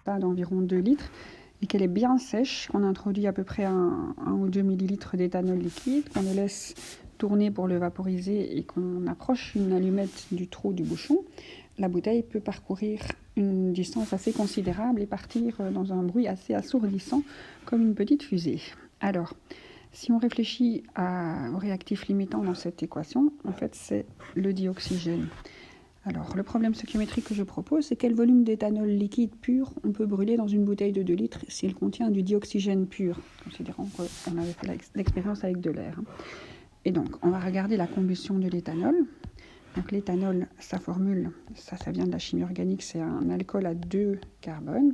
pas d'environ 2 litres et qu'elle est bien sèche, qu'on introduit à peu près 1 ou 2 millilitres d'éthanol liquide, qu'on le laisse tourner pour le vaporiser et qu'on approche une allumette du trou du bouchon, la bouteille peut parcourir une distance assez considérable et partir dans un bruit assez assourdissant, comme une petite fusée. Alors, si on réfléchit au réactif limitant dans cette équation, en fait, c'est le dioxygène. Alors, le problème stoichiométrique que je propose, c'est quel volume d'éthanol liquide pur on peut brûler dans une bouteille de 2 litres s'il contient du dioxygène pur, considérant qu'on avait fait l'expérience avec de l'air. Et donc, on va regarder la combustion de l'éthanol. Donc l'éthanol, sa formule, ça vient de la chimie organique, c'est un alcool à 2 carbones,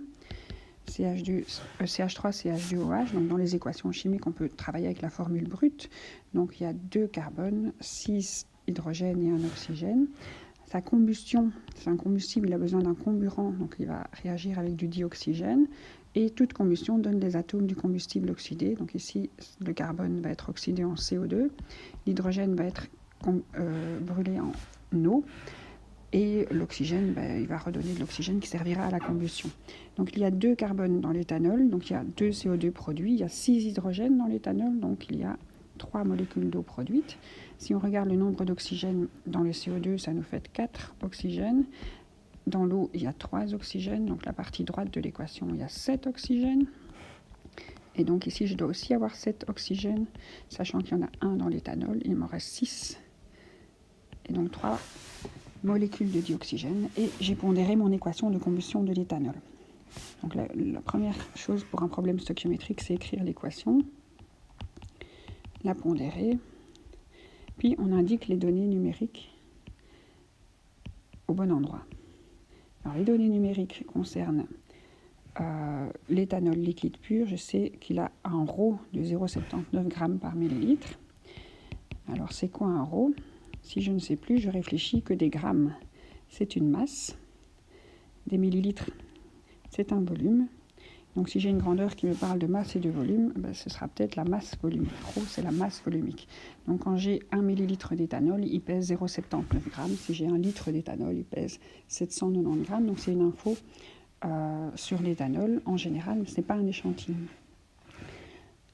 CH3, CH2OH. Donc dans les équations chimiques, on peut travailler avec la formule brute. Donc il y a 2 carbones, 6 hydrogènes et 1 oxygène. Sa combustion, c'est un combustible, il a besoin d'un comburant, donc il va réagir avec du dioxygène. Et toute combustion donne des atomes du combustible oxydé. Donc ici, le carbone va être oxydé en CO2, l'hydrogène va être brûlé en eau, et l'oxygène, il va redonner de l'oxygène qui servira à la combustion. Donc il y a 2 carbones dans l'éthanol, donc il y a 2 CO2 produits, il y a 6 hydrogènes dans l'éthanol, donc il y a 3 molécules d'eau produites. Si on regarde le nombre d'oxygènes dans le CO2, ça nous fait 4 oxygènes. Dans l'eau, il y a 3 oxygènes, donc la partie droite de l'équation, il y a 7 oxygènes. Et donc ici, je dois aussi avoir 7 oxygènes, sachant qu'il y en a 1 dans l'éthanol, il m'en reste 6. Et donc 3 molécules de dioxygène. Et j'ai pondéré mon équation de combustion de l'éthanol. Donc la première chose pour un problème stoichiométrique, c'est écrire l'équation, la pondérer, puis on indique les données numériques au bon endroit. Alors les données numériques concernent l'éthanol liquide pur. Je sais qu'il a un ρ de 0,79 g par millilitre. Alors c'est quoi un ρ? Si je ne sais plus, je réfléchis que des grammes, c'est une masse. Des millilitres, c'est un volume. Donc si j'ai une grandeur qui me parle de masse et de volume, ce sera peut-être la masse volumique. Ρ, c'est la masse volumique. Donc quand j'ai 1 millilitre d'éthanol, il pèse 0,79 g. Si j'ai 1 litre d'éthanol, il pèse 790 g. Donc c'est une info sur l'éthanol en général, mais ce n'est pas un échantillon.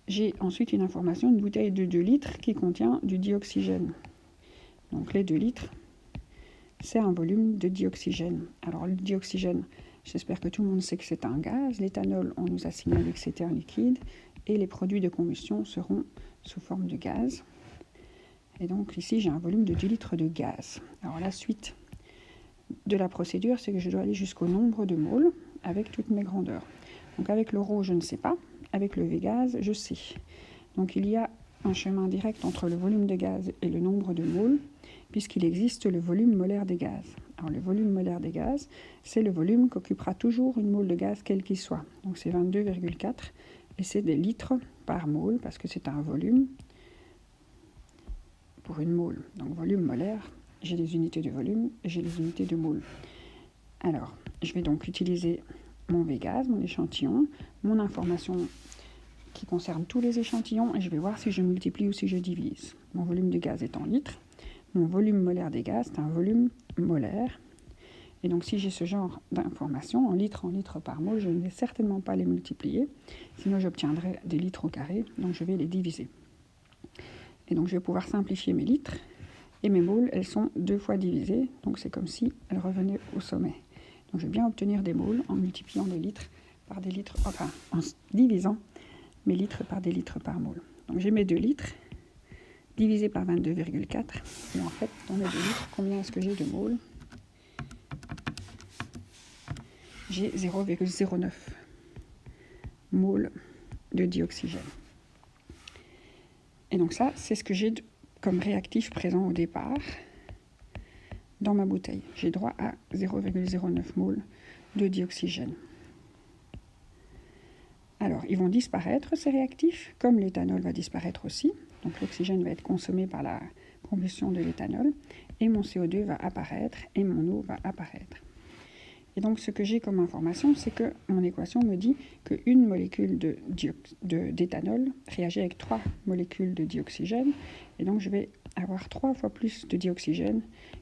J'ai ensuite une information, une bouteille de 2 litres qui contient du dioxygène. Donc les 2 litres, c'est un volume de dioxygène. Alors le dioxygène, j'espère que tout le monde sait que c'est un gaz. L'éthanol, on nous a signalé que c'était un liquide. Et les produits de combustion seront sous forme de gaz. Et donc ici, j'ai un volume de 2 litres de gaz. Alors la suite de la procédure, c'est que je dois aller jusqu'au nombre de moles avec toutes mes grandeurs. Donc avec le ρ, je ne sais pas. Avec le V gaz, je sais. Donc il y a un chemin direct entre le volume de gaz et le nombre de moles, puisqu'il existe le volume molaire des gaz. Alors le volume molaire des gaz, c'est le volume qu'occupera toujours une mole de gaz, quel qu'il soit. Donc c'est 22,4, et c'est des litres par mole, parce que c'est un volume pour une mole. Donc volume molaire, j'ai les unités de volume et j'ai les unités de mole. Alors, je vais donc utiliser mon V gaz, mon échantillon, mon information qui concerne tous les échantillons, et je vais voir si je multiplie ou si je divise. Mon volume de gaz est en litres. Mon volume molaire des gaz, c'est un volume molaire. Et donc, si j'ai ce genre d'informations, en litres par mole, je ne vais certainement pas les multiplier. Sinon, j'obtiendrai des litres au carré. Donc, je vais les diviser. Et donc, je vais pouvoir simplifier mes litres. Et mes moles, elles sont 2 fois divisées. Donc, c'est comme si elles revenaient au sommet. Donc, je vais bien obtenir des moles en multipliant des litres par des litres, enfin, en divisant mes litres par des litres par mole. Donc, j'ai mes 2 litres divisé par 22,4. Et en fait, dans mes 2 litres, combien est-ce que j'ai de moles? J'ai 0,09 moles de dioxygène. Et donc ça, c'est ce que j'ai comme réactif présent au départ dans ma bouteille. J'ai droit à 0,09 moles de dioxygène. Alors, ils vont disparaître, ces réactifs, comme l'éthanol va disparaître aussi. Donc l'oxygène va être consommé par la combustion de l'éthanol, et mon CO2 va apparaître, et mon eau va apparaître. Et donc ce que j'ai comme information, c'est que mon équation me dit qu'une molécule d'éthanol réagit avec 3 molécules de dioxygène, et donc je vais avoir 3 fois plus de dioxygène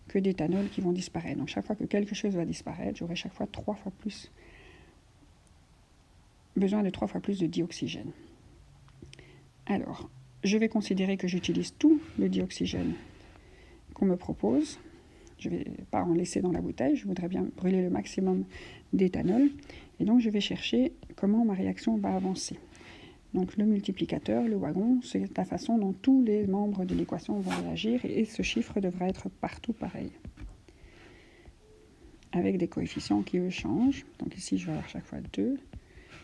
que d'éthanol qui vont disparaître. Donc chaque fois que quelque chose va disparaître, j'aurai chaque fois 3 fois plus besoin de 3 fois plus de dioxygène. Alors, je vais considérer que j'utilise tout le dioxygène qu'on me propose. Je ne vais pas en laisser dans la bouteille, je voudrais bien brûler le maximum d'éthanol. Et donc, je vais chercher comment ma réaction va avancer. Donc, le multiplicateur, le wagon, c'est la façon dont tous les membres de l'équation vont réagir. Et ce chiffre devrait être partout pareil, avec des coefficients qui, eux, changent. Donc ici, je vais avoir chaque fois 2,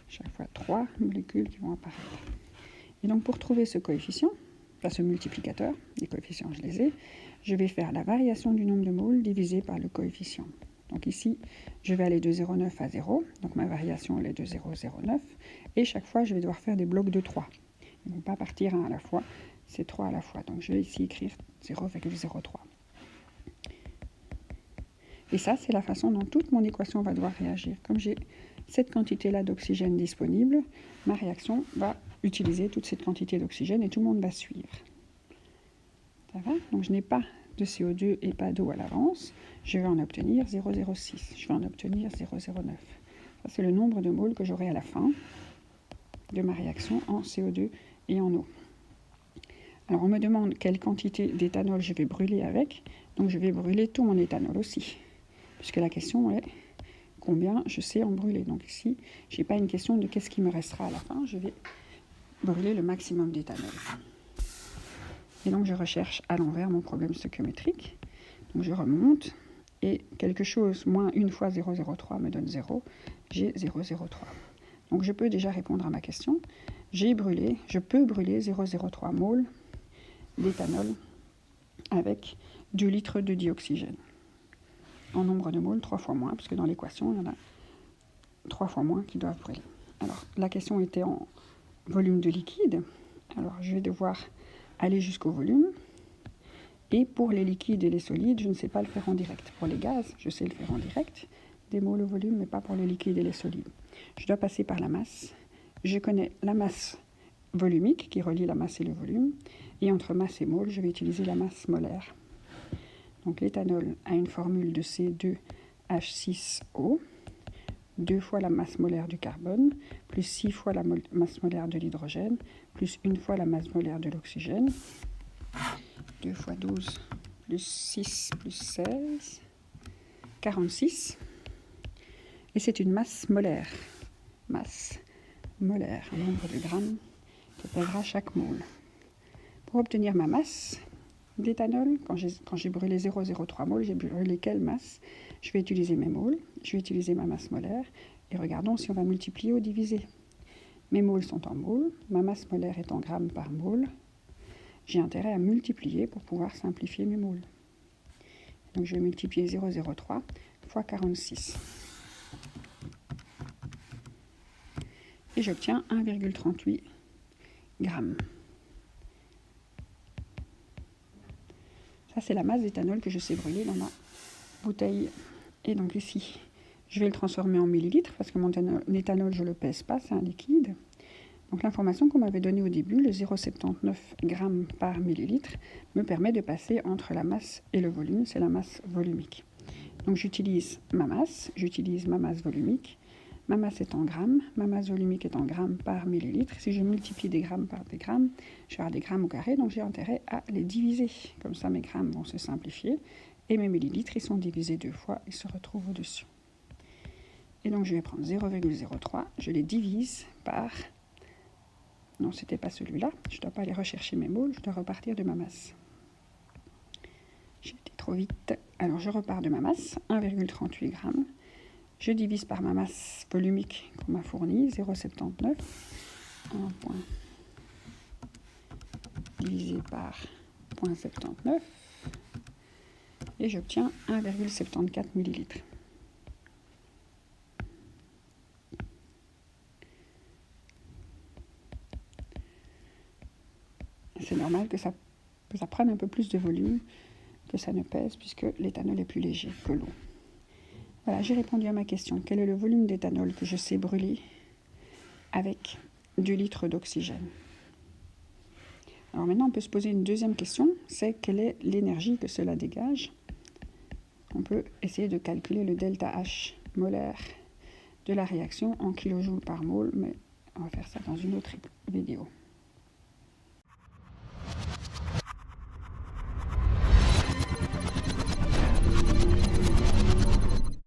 chaque fois 3 molécules qui vont apparaître. Et donc, pour trouver ce coefficient, ce multiplicateur, les coefficients, je les ai, je vais faire la variation du nombre de moles divisé par le coefficient. Donc ici, je vais aller de 0,9 à 0. Donc ma variation, elle est de 0,09. Et chaque fois, je vais devoir faire des blocs de 3. Ils ne vont pas partir un à la fois, c'est 3 à la fois. Donc je vais ici écrire 0,03. Et ça, c'est la façon dont toute mon équation va devoir réagir. Comme j'ai cette quantité-là d'oxygène disponible, ma réaction va utiliser toute cette quantité d'oxygène et tout le monde va suivre. Ça va? Donc je n'ai pas de CO2 et pas d'eau à l'avance. Je vais en obtenir 0,06. Je vais en obtenir 0,09. Ça, c'est le nombre de moles que j'aurai à la fin de ma réaction en CO2 et en eau. Alors on me demande quelle quantité d'éthanol je vais brûler avec. Donc je vais brûler tout mon éthanol aussi. Puisque la question est combien je sais en brûler. Donc ici, je n'ai pas une question de qu'est-ce qui me restera à la fin. Je vais brûler le maximum d'éthanol. Et donc je recherche à l'envers mon problème stoichiométrique. Donc je remonte et quelque chose moins 1 fois 0,03 me donne 0. J'ai 0,03. Donc je peux déjà répondre à ma question. Je peux brûler 0,03 mol d'éthanol avec 2 litres de dioxygène. En nombre de moles, 3 fois moins, parce que dans l'équation, il y en a 3 fois moins qui doivent brûler. Alors, la question était en volume de liquide. Alors, je vais devoir aller jusqu'au volume. Et pour les liquides et les solides, je ne sais pas le faire en direct. Pour les gaz, je sais le faire en direct, des moles au volume, mais pas pour les liquides et les solides. Je dois passer par la masse. Je connais la masse volumique qui relie la masse et le volume. Et entre masse et mole, je vais utiliser la masse molaire. Donc l'éthanol a une formule de C2H6O, 2 fois la masse molaire du carbone, plus 6 fois la masse molaire de l'hydrogène, plus 1 fois la masse molaire de l'oxygène. 2 fois 12, plus 6, plus 16, 46. Et c'est une masse molaire. Masse molaire, un nombre de grammes que pèsera chaque mole. Pour obtenir ma masse d'éthanol, quand j'ai brûlé 0,03 mol, j'ai brûlé quelle masse? Je vais utiliser mes moles, je vais utiliser ma masse molaire, et regardons si on va multiplier ou diviser. Mes moles sont en moles, ma masse molaire est en grammes par mole. J'ai intérêt à multiplier pour pouvoir simplifier mes moles. Donc je vais multiplier 0,03 fois 46. Et j'obtiens 1,38 grammes. Ça, c'est la masse d'éthanol que je sais brûler dans ma bouteille. Et donc ici, je vais le transformer en millilitres parce que mon éthanol, je ne le pèse pas, c'est un liquide. Donc l'information qu'on m'avait donnée au début, le 0,79 g par millilitre, me permet de passer entre la masse et le volume, c'est la masse volumique. Donc j'utilise ma masse volumique. Ma masse est en grammes, ma masse volumique est en grammes par millilitre. Si je multiplie des grammes par des grammes, je vais avoir des grammes au carré, donc j'ai intérêt à les diviser. Comme ça, mes grammes vont se simplifier et mes millilitres, ils sont divisés 2 fois, ils se retrouvent au-dessus. Et donc je vais prendre 0,03, je les divise par... Non, c'était pas celui-là, je ne dois pas aller rechercher mes moles, je dois repartir de ma masse. J'ai été trop vite. Alors je repars de ma masse, 1,38 g. Je divise par ma masse volumique qu'on m'a fournie, 0,79. 1 point divisé par 0,79. Et j'obtiens 1,74 millilitres. C'est normal que ça prenne un peu plus de volume que ça ne pèse, puisque l'éthanol est plus léger que l'eau. Voilà, j'ai répondu à ma question. Quel est le volume d'éthanol que je sais brûler avec 2 litres d'oxygène? Alors maintenant, on peut se poser une deuxième question, c'est quelle est l'énergie que cela dégage? On peut essayer de calculer le delta H molaire de la réaction en kilojoules par mol, mais On va faire ça dans une autre vidéo.